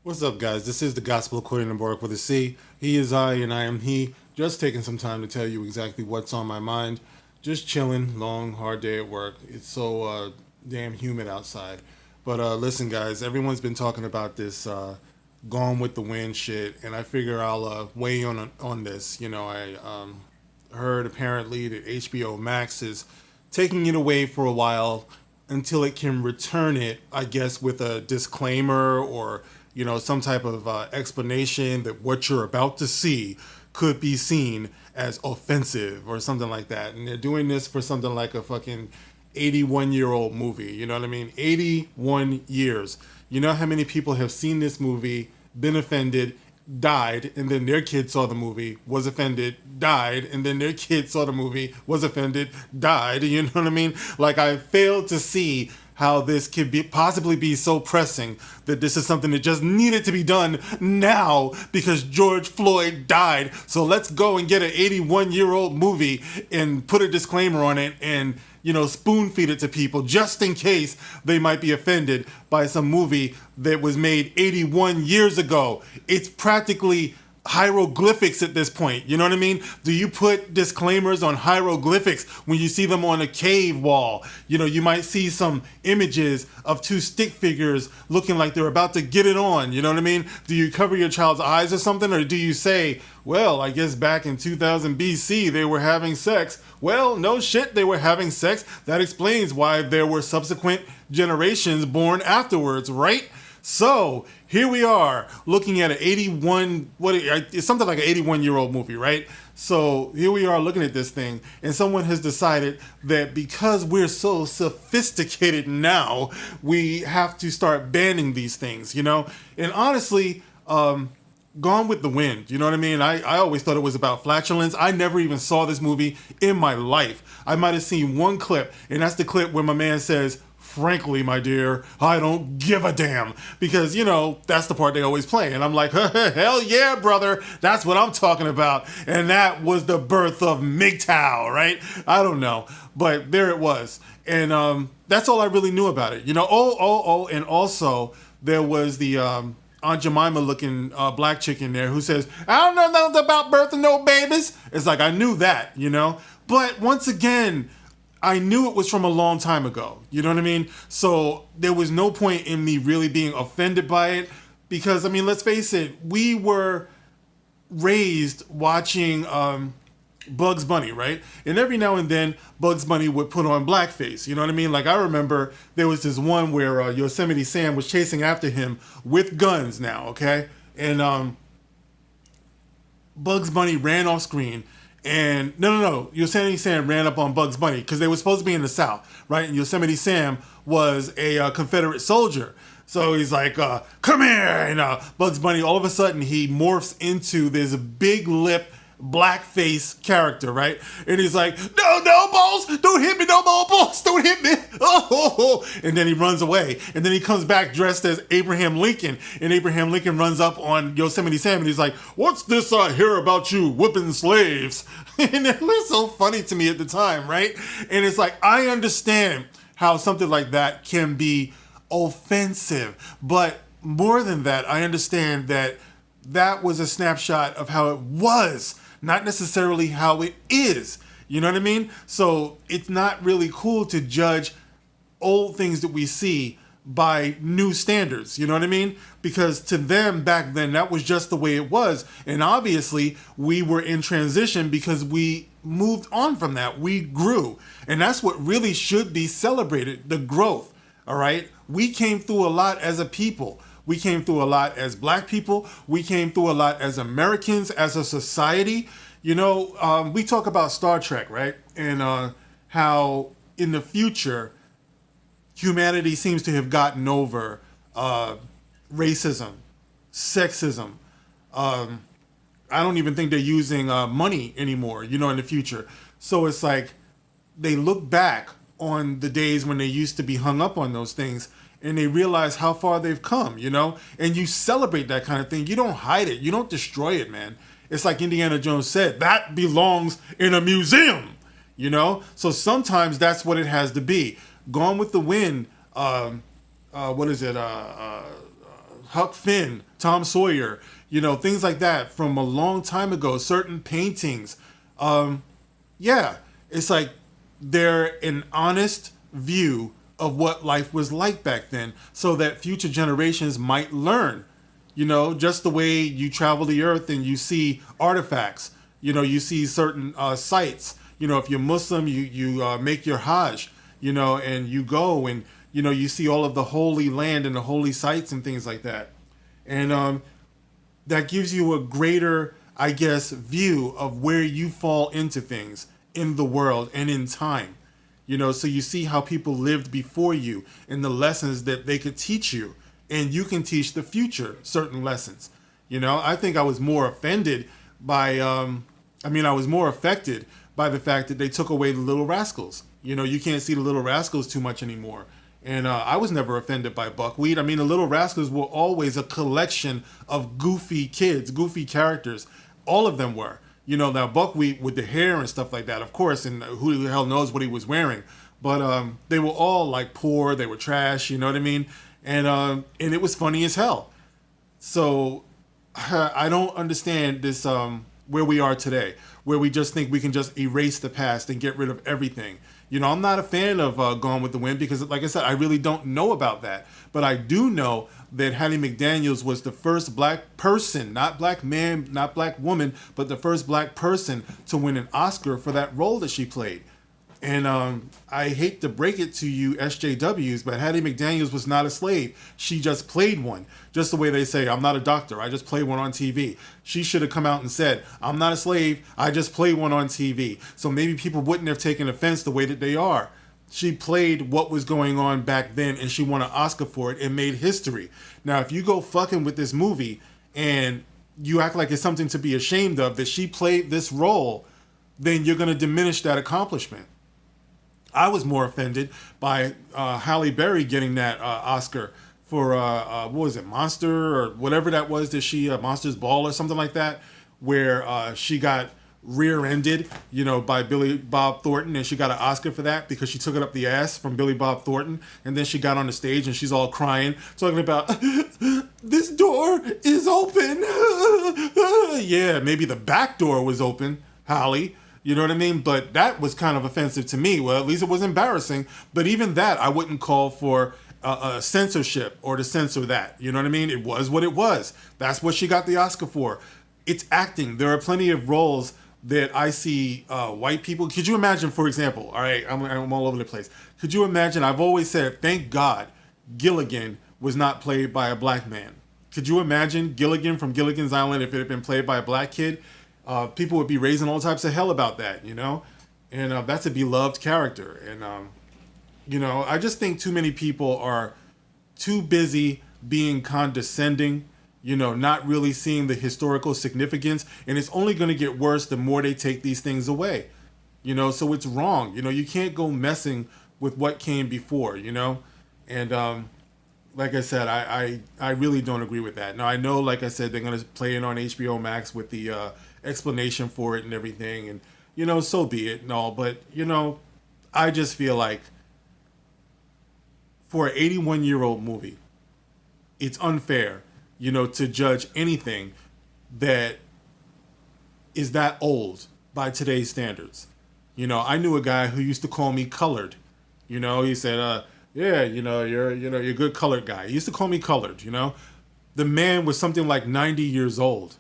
What's up, guys? This is the Gospel according to Baruch with a C. He is I, and I am he. Just taking some time to tell you exactly what's on my mind. Just chilling, long, hard day at work. It's so damn humid outside. But listen, guys, everyone's been talking about this Gone with the Wind shit, and I figure I'll weigh on this. I heard apparently that HBO Max is taking it away for a while until it can return it, I guess, with a disclaimer or some type of explanation that what you're about to see could be seen as offensive or something like that. And they're doing this for something like a fucking 81-year-old movie. You know what I mean? 81 years. You know how many people have seen this movie, been offended, died, and then their kid saw the movie, was offended, died, and then their kid saw the movie, was offended, died. You know what I mean? Like, I failed to see how this could possibly be so pressing that this is something that just needed to be done now because George Floyd died. So let's go and get an 81-year-old movie and put a disclaimer on it and spoon feed it to people just in case they might be offended by some movie that was made 81 years ago. It's practically hieroglyphics at this point. You know what I mean? Do you put disclaimers on hieroglyphics when you see them on a cave wall? You might see some images of two stick figures looking like they're about to get it on. You know what I mean? Do you cover your child's eyes or something? Or do you say, well, I guess back in 2000 BC they were having sex? Well, no shit, they were having sex. That explains why there were subsequent generations born afterwards, right? So here we are looking at an 81, it's something like an 81-year-old movie, right? So here we are looking at this thing, and someone has decided that because we're so sophisticated now, we have to start banning these things, And honestly, Gone with the Wind, you know what I mean? I always thought it was about flatulence. I never even saw this movie in my life. I might have seen one clip, and that's the clip where my man says, frankly, my dear, I don't give a damn. Because, that's the part they always play. And I'm like, hell yeah, brother. That's what I'm talking about. And that was the birth of MGTOW, right? I don't know. But there it was. And that's all I really knew about it. And also there was the Aunt Jemima looking black chick in there who says, I don't know nothing about birthing no babies. It's like, I knew that, But once again, I knew it was from a long time ago. You know what I mean? So there was no point in me really being offended by it because, let's face it, we were raised watching Bugs Bunny, right? And every now and then, Bugs Bunny would put on blackface. You know what I mean? Like, I remember there was this one where Yosemite Sam was chasing after him with guns now, okay? And Bugs Bunny ran off screen. And no. Yosemite Sam ran up on Bugs Bunny because they were supposed to be in the South, right? And Yosemite Sam was a Confederate soldier. So he's like, come here. And Bugs Bunny, all of a sudden, he morphs into this big lip, blackface character, right? And he's like, no, balls, don't hit me, no more balls, don't hit me. Oh. And then he runs away. And then he comes back dressed as Abraham Lincoln. And Abraham Lincoln runs up on Yosemite Sam and he's like, what's this I hear about you whipping slaves? And it was so funny to me at the time, right? And it's like, I understand how something like that can be offensive. But more than that, I understand that that was a snapshot of how it was, not necessarily how it is. You know what I mean? So it's not really cool to judge old things that we see by new standards. You know what I mean? Because to them back then, that was just the way it was. And obviously, we were in transition because we moved on from that. We grew. And that's what really should be celebrated, the growth. All right? We came through a lot as a people. We came through a lot as black people. We came through a lot as Americans, as a society. We talk about Star Trek, right? And how in the future, humanity seems to have gotten over racism, sexism. I don't even think they're using money anymore, in the future. So it's like they look back on the days when they used to be hung up on those things and they realize how far they've come, and you celebrate that kind of thing. You don't hide it. You don't destroy it, man. It's like Indiana Jones said, that belongs in a museum, So sometimes that's what it has to be. Gone with the Wind, what is it? Huck Finn, Tom Sawyer, things like that from a long time ago, certain paintings. Yeah, it's like they're an honest view of what life was like back then so that future generations might learn. Just the way you travel the earth and you see artifacts, you see certain sites. If you're Muslim, you make your Hajj, and you go and, you see all of the holy land and the holy sites and things like that. And that gives you a greater, I guess, view of where you fall into things in the world and in time. So you see how people lived before you and the lessons that they could teach you. And you can teach the future certain lessons. I think I was more offended by, I was more affected by the fact that they took away the Little Rascals. You can't see the Little Rascals too much anymore. And I was never offended by Buckwheat. The Little Rascals were always a collection of goofy kids, goofy characters. All of them were. Now Buckwheat with the hair and stuff like that, of course, and who the hell knows what he was wearing. But they were all like poor, they were trash, you know what I mean? And it was funny as hell. So I don't understand this where we are today, where we just think we can just erase the past and get rid of everything. I'm not a fan of Gone with the Wind because, like I said, I really don't know about that. But I do know that Hattie McDaniels was the first black person, not black man, not black woman, but the first black person to win an Oscar for that role that she played. And I hate to break it to you SJWs, but Hattie McDaniels was not a slave. She just played one. Just the way they say, I'm not a doctor, I just played one on TV. She should have come out and said, I'm not a slave, I just played one on TV. So maybe people wouldn't have taken offense the way that they are. She played what was going on back then, and she won an Oscar for it and made history. Now, if you go fucking with this movie and you act like it's something to be ashamed of, that she played this role, then you're going to diminish that accomplishment. I was more offended by Halle Berry getting that Oscar for, what was it, Monster or whatever that was that she, Monster's Ball or something like that, where she got rear-ended, by Billy Bob Thornton, and she got an Oscar for that because she took it up the ass from Billy Bob Thornton, and then she got on the stage and she's all crying, talking about, this door is open. Yeah, maybe the back door was open, Halle. You know what I mean? But that was kind of offensive to me. Well, at least it was embarrassing. But even that, I wouldn't call for censorship or to censor that. You know what I mean? It was what it was. That's what she got the Oscar for. It's acting. There are plenty of roles that I see white people. Could you imagine, for example, all right, I'm all over the place. Could you imagine, I've always said, thank God Gilligan was not played by a black man. Could you imagine Gilligan from Gilligan's Island if it had been played by a black kid? People would be raising all types of hell about that, and that's a beloved character. And, I just think too many people are too busy being condescending, not really seeing the historical significance. And it's only going to get worse the more they take these things away, so it's wrong. You can't go messing with what came before, and like I said, I really don't agree with that. Now, I know, like I said, they're going to play it on HBO Max with the explanation for it and everything, and so be it and all, but I just feel like for an 81-year-old movie, it's unfair to judge anything that is that old by today's standards. I knew a guy who used to call me colored. He said, yeah, you're a good colored guy. He used to call me colored. The man was something like 90 years old.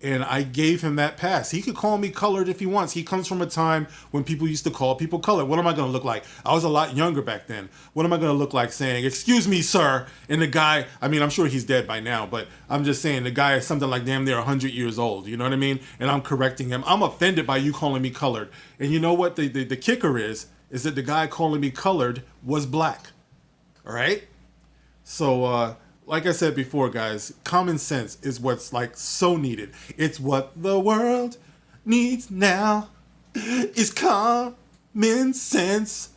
And I gave him that pass. He could call me colored if he wants. He comes from a time when people used to call people colored. What am I going to look like? I was a lot younger back then. What am I going to look like saying, excuse me, sir? And the guy, I'm sure he's dead by now, but I'm just saying the guy is something like damn near 100 years old. You know what I mean? And I'm correcting him. I'm offended by you calling me colored. And you know what? The kicker is that the guy calling me colored was black. All right? So, like I said before, guys, common sense is what's like so needed. It's what the world needs now is common sense.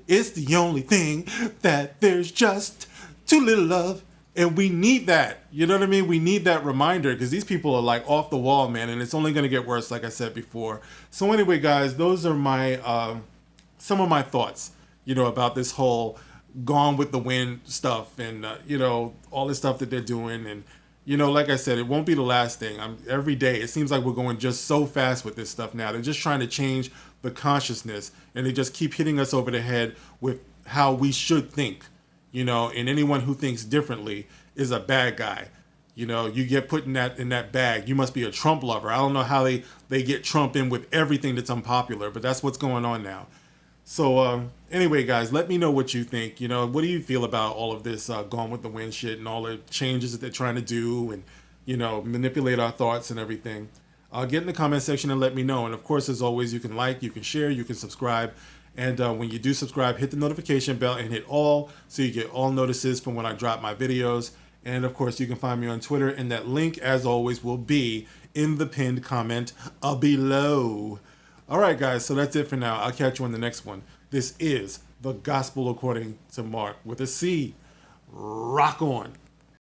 It's the only thing that there's just too little of. And we need that. You know what I mean? We need that reminder because these people are like off the wall, man. And it's only going to get worse, like I said before. So anyway, guys, those are my some of my thoughts, about this whole Gone with the Wind stuff, and all the stuff that they're doing. And like I said, it won't be the last thing. Every day it seems like we're going just so fast with this stuff now. They're just trying to change the consciousness, and they just keep hitting us over the head with how we should think. And anyone who thinks differently is a bad guy. You get put in that bag. You must be a Trump lover. I don't know how they get Trump in with everything that's unpopular, but that's what's going on now. So anyway, guys, let me know what you think. What do you feel about all of this Gone with the Wind shit and all the changes that they're trying to do and manipulate our thoughts and everything? Get in the comment section and let me know. And of course, as always, you can like, you can share, you can subscribe. And when you do subscribe, hit the notification bell and hit all so you get all notices from when I drop my videos. And of course, you can find me on Twitter, and that link, as always, will be in the pinned comment below. All right, guys, so that's it for now. I'll catch you on the next one. This is The Gospel According to Mark with a C. Rock on.